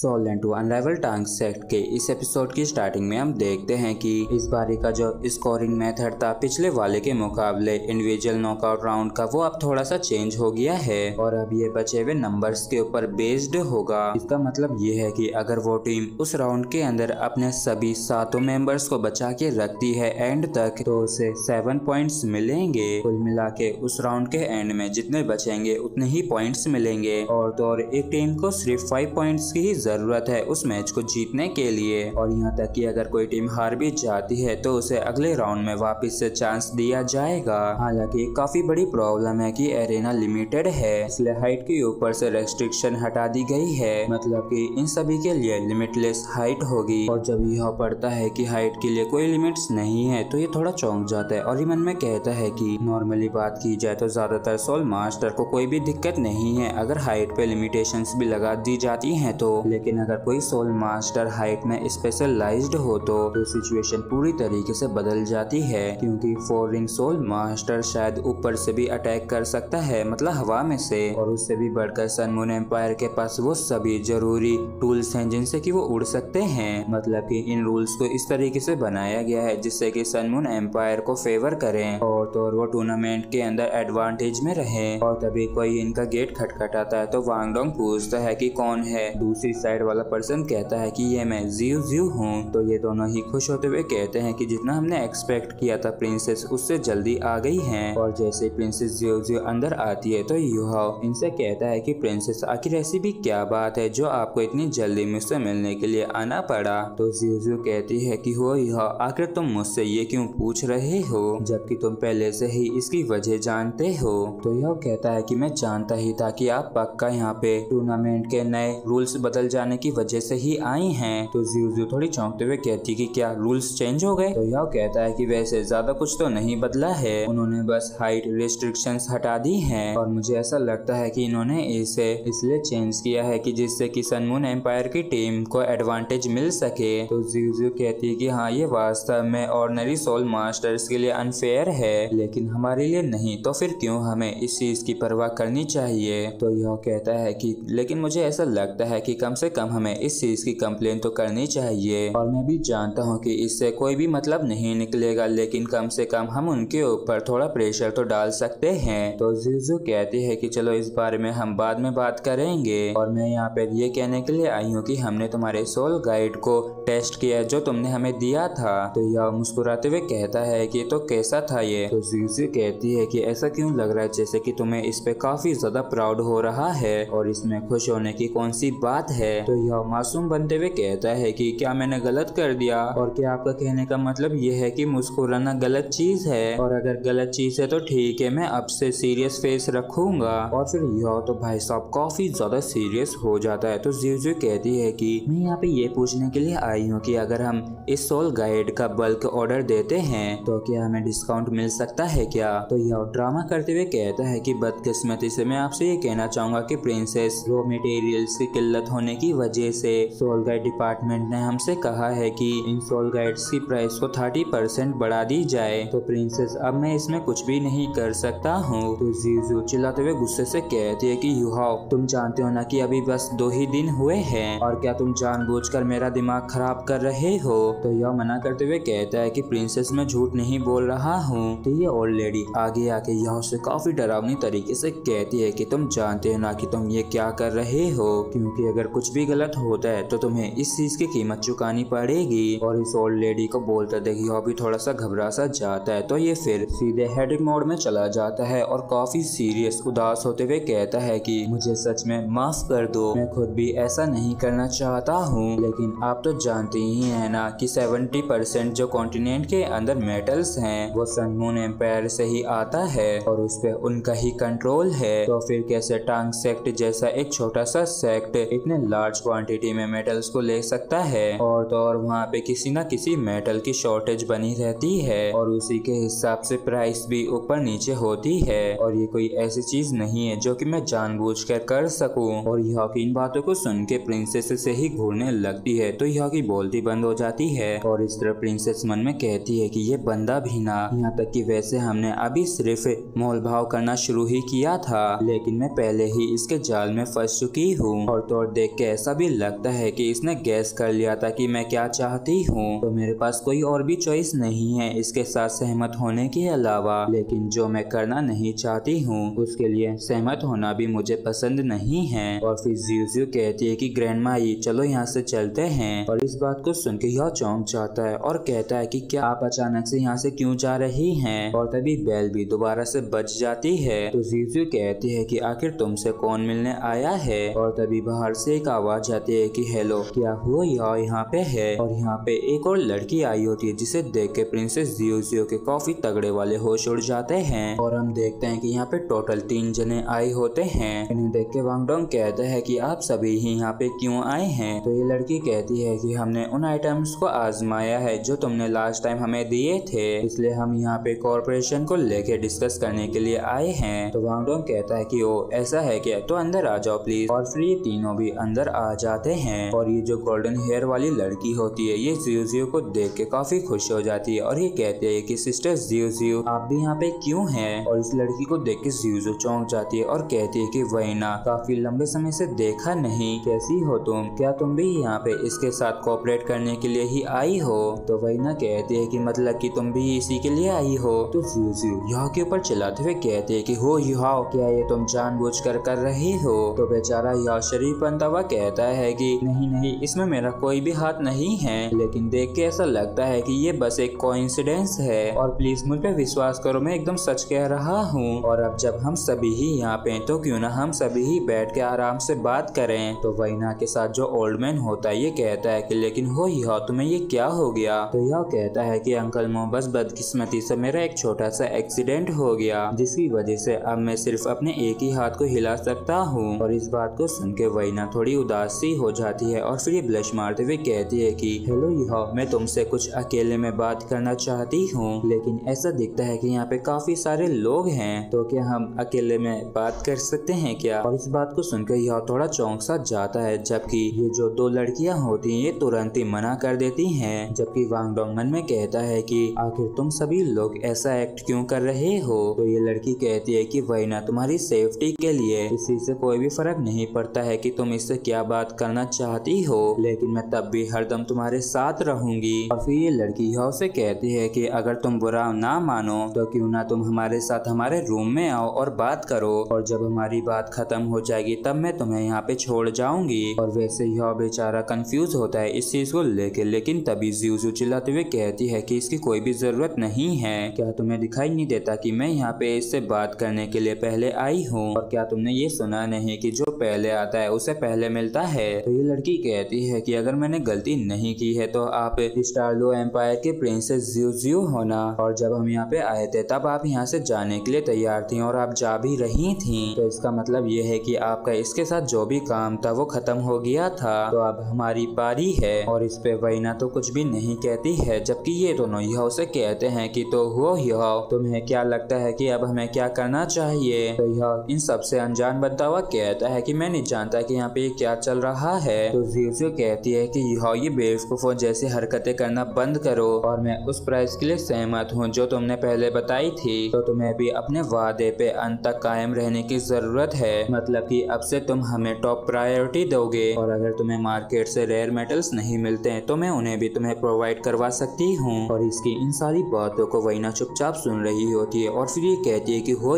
Soul and to अनराइवल टांग sect के इस एपिसोड की स्टार्टिंग में हम देखते हैं कि इस बारी का जो स्कोरिंग मेथड था पिछले वाले के मुकाबले इंडिविजुअल नॉकआउट राउंड का वो अब थोड़ा सा चेंज हो गया है और अब ये बचे हुए नंबर्स के ऊपर बेस्ड होगा। इसका मतलब ये है कि अगर वो टीम उस राउंड के अंदर अपने सभी 7 मेंबर्स को बचा के रखती है एंड तक तो उसे 7 पॉइंट्स मिलेंगे। कुल मिला के उस राउंड के एंड में जितने बचेंगे उतने ही पॉइंट्स मिलेंगे और तो और एक टीम को सिर्फ 5 पॉइंट्स की ही जरूरत है उस मैच को जीतने के लिए। और यहाँ तक कि अगर कोई टीम हार भी जाती है तो उसे अगले राउंड में वापस से चांस दिया जाएगा। हालांकि काफी बड़ी प्रॉब्लम है कि एरेना लिमिटेड है, इसलिए हाइट के ऊपर से रेस्ट्रिक्शन हटा दी गई है। मतलब कि इन सभी के लिए लिमिटलेस हाइट होगी और जब यह पड़ता है कि हाइट के लिए कोई लिमिट्स नहीं है तो ये थोड़ा चौंक जाता है और ये मन में कहता है कि नॉर्मली बात की जाए तो ज्यादातर सोल मास्टर को कोई भी दिक्कत नहीं है अगर हाइट पे लिमिटेशंस भी लगा दी जाती हैं तो, लेकिन अगर कोई सोल मास्टर हाइट में स्पेशलाइज्ड हो तो सिचुएशन पूरी तरीके से बदल जाती है, क्योंकि 4 रिंग सोल मास्टर शायद ऊपर से भी अटैक कर सकता है, मतलब हवा में से। और उससे भी बढ़कर सन मून एम्पायर के पास वो सभी जरूरी टूल्स हैं जिनसे कि वो उड़ सकते हैं। मतलब कि इन रूल्स को इस तरीके से बनाया गया है जिससे कि सन मून एम्पायर को फेवर करें और तो वो टूर्नामेंट के अंदर एडवांटेज में रहे। और तभी कोई इनका गेट खटखटाता है तो वांग डोंग पूछता है कि कौन है। दूसरी साइड वाला पर्सन कहता है कि ये मैं जियो जियो हूँ। तो ये दोनों ही खुश होते हुए कहते हैं कि जितना हमने एक्सपेक्ट किया था प्रिंसेस उससे जल्दी आ गई हैं। और जैसे प्रिंसेस जियो जियो अंदर आती है तो यूहाओ इनसे कहता है कि प्रिंसेस आखिर ऐसी भी क्या बात है जो आपको इतनी जल्दी मुझसे मिलने के लिए आना पड़ा। तो जियो जियो कहती है कि हो यूहाओ आखिर तुम मुझसे ये क्यों पूछ रहे हो जबकि तुम पहले से ही इसकी वजह जानते हो। तो यह कहता है कि मैं जानता ही था कि आप पक्का यहाँ पे टूर्नामेंट के नए रूल्स बदल जाने की वजह से ही आई हैं। तो जियो जियो थोड़ी चौंकते हुए कहती कि क्या रूल्स चेंज हो गए। तो यह कहता है कि वैसे ज्यादा कुछ तो नहीं बदला है, उन्होंने बस हाइट रिस्ट्रिक्शंस हटा दी हैं और मुझे ऐसा लगता है कि इन्होंने इसे इसलिए चेंज किया है कि जिससे कि सन मून एम्पायर की टीम को एडवांटेज मिल सके। तो जियो जियो कहती है कि हाँ ये वास्तव में ऑर्डिनरी सोल मास्टर्स के लिए अनफेयर है लेकिन हमारे लिए नहीं, तो फिर क्यों हमें इस चीज की परवाह करनी चाहिए। तो यह कहता है कि लेकिन मुझे ऐसा लगता है कि कम से कम हमें इस चीज की कंप्लेन तो करनी चाहिए और मैं भी जानता हूँ कि इससे कोई भी मतलब नहीं निकलेगा लेकिन कम से कम हम उनके ऊपर थोड़ा प्रेशर तो डाल सकते हैं। तो जियो कहती है कि चलो इस बारे में हम बाद में बात करेंगे और मैं यहाँ पे ये कहने के लिए आई हूँ कि हमने तुम्हारे सोल गाइड को टेस्ट किया जो तुमने हमें दिया था। तो यह मुस्कुराते हुए कहता है कि तो कैसा था ये। तो जियो कहती है कि ऐसा क्यों लग रहा है जैसे कि तुम्हें इस पे काफी ज्यादा प्राउड हो रहा है और इसमें खुश होने की कौन सी बात है। तो यह मासूम बनते हुए कहता है कि क्या मैंने गलत कर दिया और क्या आपका कहने का मतलब ये है कि मुस्कुराना गलत चीज है और अगर गलत चीज है तो ठीक है मैं अब से सीरियस फेस रखूंगा। और फिर यह तो भाई साहब काफी ज्यादा सीरियस हो जाता है। तो जियो कहती है कि मैं यहाँ पे ये पूछने के लिए आई हूँ कि अगर हम इस सोल गाइड का बल्क ऑर्डर देते हैं तो क्या हमें डिस्काउंट मिल सकता है क्या। तो यह ड्रामा करते हुए कहता है कि बदकिस्मती से मैं आपसे ये कहना चाहूंगा कि प्रिंसेस रॉ मटेरियल्स की किल्लत होने की वजह से सोल गाइड डिपार्टमेंट ने हमसे कहा है कि इन सोल गाइड्स की प्राइस को 30% बढ़ा दी जाए। तो प्रिंसेस अब मैं इसमें कुछ भी नहीं कर सकता हूँ। तो जियो चिल्लाते हुए गुस्से से कहती है कि यूहाओ तुम जानते हो ना कि अभी बस 2 ही दिन हुए हैं और क्या तुम जानबूझकर मेरा दिमाग खराब कर रहे हो। तो यह मना करते हुए कहता है कि प्रिंसेस मैं झूठ नहीं बोल रहा हूँ। तो ये ओल्ड लेडी आगे आके यह से काफी डरावनी तरीके से कहती है कि तुम जानते हो ना कि तुम ये क्या कर रहे हो, क्योंकि अगर कुछ भी गलत होता है तो तुम्हें इस चीज की कीमत चुकानी पड़ेगी। और इस ओल्ड लेडी को बोलता देखिए अभी थोड़ा सा घबरा सा जाता है तो ये फिर सीधे हेडिंग मोड में चला जाता है और काफी सीरियस उदास होते हुए कहता है कि मुझे सच में माफ कर दो, मैं खुद भी ऐसा नहीं करना चाहता हूँ लेकिन आप तो जानते ही है ना कि 70% जो कॉन्टिनेंट के अंदर मेटल्स हैं वो सन मून एम्पायर से ही आता है और उस पे उनका ही कंट्रोल है। तो फिर कैसे टांग सेक्ट जैसा एक छोटा सा सेक्ट इतने लार्ज क्वांटिटी में मेटल्स को ले सकता है। और तो और वहाँ पे किसी न किसी मेटल की शॉर्टेज बनी रहती है और उसी के हिसाब से प्राइस भी ऊपर नीचे होती है और ये कोई ऐसी चीज नहीं है जो कि मैं जानबूझकर कर सकूं। और यह की इन बातों को सुन के प्रिंसेस से ही घूरने लगती है तो यह की बोलती बंद हो जाती है और इस तरह प्रिंसेस मन में कहती है कि ये बंदा भी ना, यहाँ तक कि वैसे हमने अभी सिर्फ मोल भाव करना शुरू ही किया था लेकिन मैं पहले ही इसके जाल में फंस चुकी हूँ। और तो और देख के ऐसा भी लगता है कि इसने गैस कर लिया था कि मैं क्या चाहती हूँ, तो मेरे पास कोई और भी चॉइस नहीं है इसके साथ सहमत होने के अलावा। लेकिन जो मैं करना नहीं चाहती हूँ उसके लिए सहमत होना भी मुझे पसंद नहीं है। और फिर जियोजियो कहती है कि ग्रैंडमा चलो यहाँ से चलते हैं। और इस बात को सुन के यह चौंक जाता है और कहता है कि क्या आप अचानक से यहाँ से क्यों जा रही हैं। और तभी बेल भी दोबारा से बज जाती है। तो जियोजियो कहती है कि आखिर तुमसे कौन मिलने आया है। और तभी बाहर से एक आवाज आती है कि हेलो, क्या हो यहाँ पे है। और यहाँ पे एक और लड़की आई होती है जिसे देख के प्रिंसेस जियोजियो के काफी तगड़े वाले होश उड़ जाते हैं। और हम देखते हैं कि यहाँ पे टोटल 3 जने आए होते हैं। इन्हें देख के वांग डोंग कहते हैं कि आप सभी ही यहाँ पे क्यों आए हैं। तो ये लड़की कहती है कि हमने उन आइटम्स को आजमाया है जो तुमने लास्ट टाइम हमें दिए थे, इसलिए हम यहाँ पे कॉर्पोरेशन को लेके डिस्कस करने के लिए आए हैं। तो वांग डोंग कहता है कि ओ ऐसा है क्या, तो अंदर आ जाओ प्लीज। और फिर ये तीनों भी अंदर आ जाते हैं। और ये जो गोल्डन हेयर वाली लड़की होती है ये जियोजियो को देख के काफी खुश हो जाती है और ये कहते हैं कि सिस्टर जियोजियो आप भी यहाँ पे क्यों हैं। और इस लड़की को देख के जियोजियो चौंक जाती है और कहती है कि वहीना काफी लंबे समय से देखा नहीं, कैसी हो तुम, क्या तुम भी यहाँ पे इसके साथ कोऑपरेट करने के लिए ही आई हो। तो वहीना कहती है कि मतलब कि तुम भी इसी के लिए आई हो। तो जियोजियो यहाँ के ऊपर चिल्लाते हुए कहते हैं कि हो यहाँ क्या ये तुम जानबूझ कर रही हो। तो बेचारा यह शरीफ बनता हुआ कहता है कि नहीं इसमें मेरा कोई भी हाथ नहीं है, लेकिन देख के ऐसा लगता है कि ये बस एक कोइंसिडेंस है। और प्लीज मुझ पे विश्वास करो, मैं एकदम सच कह रहा हूँ। और अब जब हम सभी ही यहाँ पे तो क्यों ना हम सभी ही बैठ के आराम से बात करें। तो वहीना के साथ जो ओल्ड मैन होता है ये कहता है कि लेकिन हो यह तुम्हें ये क्या हो गया। तो यह कहता है कि अंकल मो बस बदकिस्मती से मेरा एक छोटा सा एक्सीडेंट हो गया जिसकी वजह से अब मैं सिर्फ अपने एक ही हाथ को हिला सकता हूँ। और इस बात को सुन के वहीना थोड़ी उदास सी हो जाती है और फिर ये ब्लश मारते हुए कहती है कि हेलो यह मैं तुमसे कुछ अकेले में बात करना चाहती हूँ, लेकिन ऐसा दिखता है कि यहाँ पे काफी सारे लोग हैं, तो क्या हम अकेले में बात कर सकते हैं क्या। और इस बात को सुनकर यह थोड़ा चौंक सा जाता है, जबकि ये जो 2 लड़कियां होती हैं ये तुरंत ही मना कर देती हैं। जबकि वांग डोंग मन में कहता है कि आखिर तुम सभी लोग ऐसा एक्ट क्यों कर रहे हो। तो ये लड़की कहती है कि वहीना तुम्हारी सेफ्टी के लिए इसी से कोई भी फर्क नहीं पड़ता है कि तुम इससे क्या बात करना चाहती हो, लेकिन मैं तब भी हरदम तुम्हारे साथ रहूंगी। और फिर ये लड़की यह से कहती है कि अगर तुम बुरा ना मानो तो क्यों ना तुम हमारे साथ हमारे रूम में आओ और बात करो, और जब हमारी बात खत्म हो जाएगी तब मैं तुम्हें यहाँ पे छोड़ जाऊंगी। और वैसे यह बेचारा कंफ्यूज होता है इस चीज को लेके, लेकिन तभी जियोजियो चिल्लाते हुए कहती है कि इसकी कोई भी जरूरत नहीं है। क्या तुम्हें दिखाई नहीं देता कि मैं यहाँ पे इससे बात करने के लिए पहले आई हूँ, और क्या तुमने ये सुना नहीं कि जो पहले आता है उसे पहले मिलता है। तो ये लड़की कहती है कि अगर मैंने गलती नहीं की है तो आप स्टारलो एम्पायर के प्रिंसेस जियोजियो होना, और जब हम यहाँ पे आए थे तब आप यहाँ से जाने के लिए तैयार थी और आप जा भी रही थी, तो इसका मतलब ये है कि आपका इसके साथ जो भी काम था वो खत्म हो गया था, तो अब हमारी बारी है। और इस पे वहीना तो कुछ भी नहीं कहती है, जबकि ये दोनों यह से कहते हैं कि तो हो यह तुम्हें क्या लगता है कि अब हमें क्या करना चाहिए। तो यह इन सबसे अनजान बनता हुआ कहता है कि मैं नहीं जानता कि यहाँ पे क्या चल रहा है। तो जियोजियो कहती है कि ये बेवकूफों जैसी हरकतें करना बंद करो, और मैं उस प्राइस के लिए सहमत हूँ जो तुमने पहले बताई थी, तो तुम्हें भी अपने वादे पे अंत तक कायम रहने की जरूरत है। मतलब कि अब से तुम हमें टॉप प्रायोरिटी दोगे, और अगर तुम्हें मार्केट से रेयर मेटल्स नहीं मिलते हैं तो मैं उन्हें भी तुम्हें प्रोवाइड करवा सकती हूँ। और इसकी इन सारी बातों को वहीना चुपचाप सुन रही होती है, और फिर ये कहती है कि हो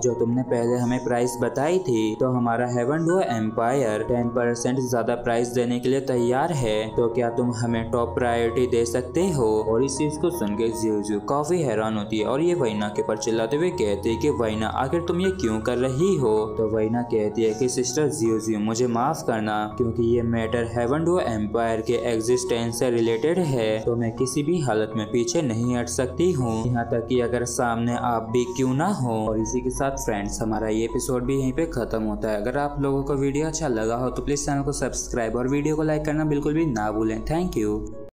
जो तुमने पहले हमें प्राइस बताई थी, तो हमारा हेवन डुओ एम्पायर 10% ज्यादा प्राइस देने के लिए तैयार है, तो क्या तुम हमें टॉप प्रायोरिटी दे सकते हो। और इस चीज को सुन के जियोजियो काफी हैरान होती है, और ये वहीना के पर चिल्लाते हुए कहती है कि वहीना आखिर तुम ये क्यों कर रही हो। तो वहीना कहती है कि सिस्टर जियोजियो मुझे माफ करना, क्योंकि ये मैटर हेवन डुओ एम्पायर के एग्जिस्टेंस से रिलेटेड है, तो मैं किसी भी हालत में पीछे नहीं हट सकती हूँ, यहाँ तक कि अगर सामने आप भी क्यों ना हो। और इसी के साथ फ्रेंड्स हमारा ये एपिसोड भी यहीं पे खत्म होता है। अगर आप लोगों को वीडियो अच्छा लगा हो तो प्लीज चैनल को सब्सक्राइब और वीडियो को लाइक करना बिल्कुल भी ना भूलें। Thank you.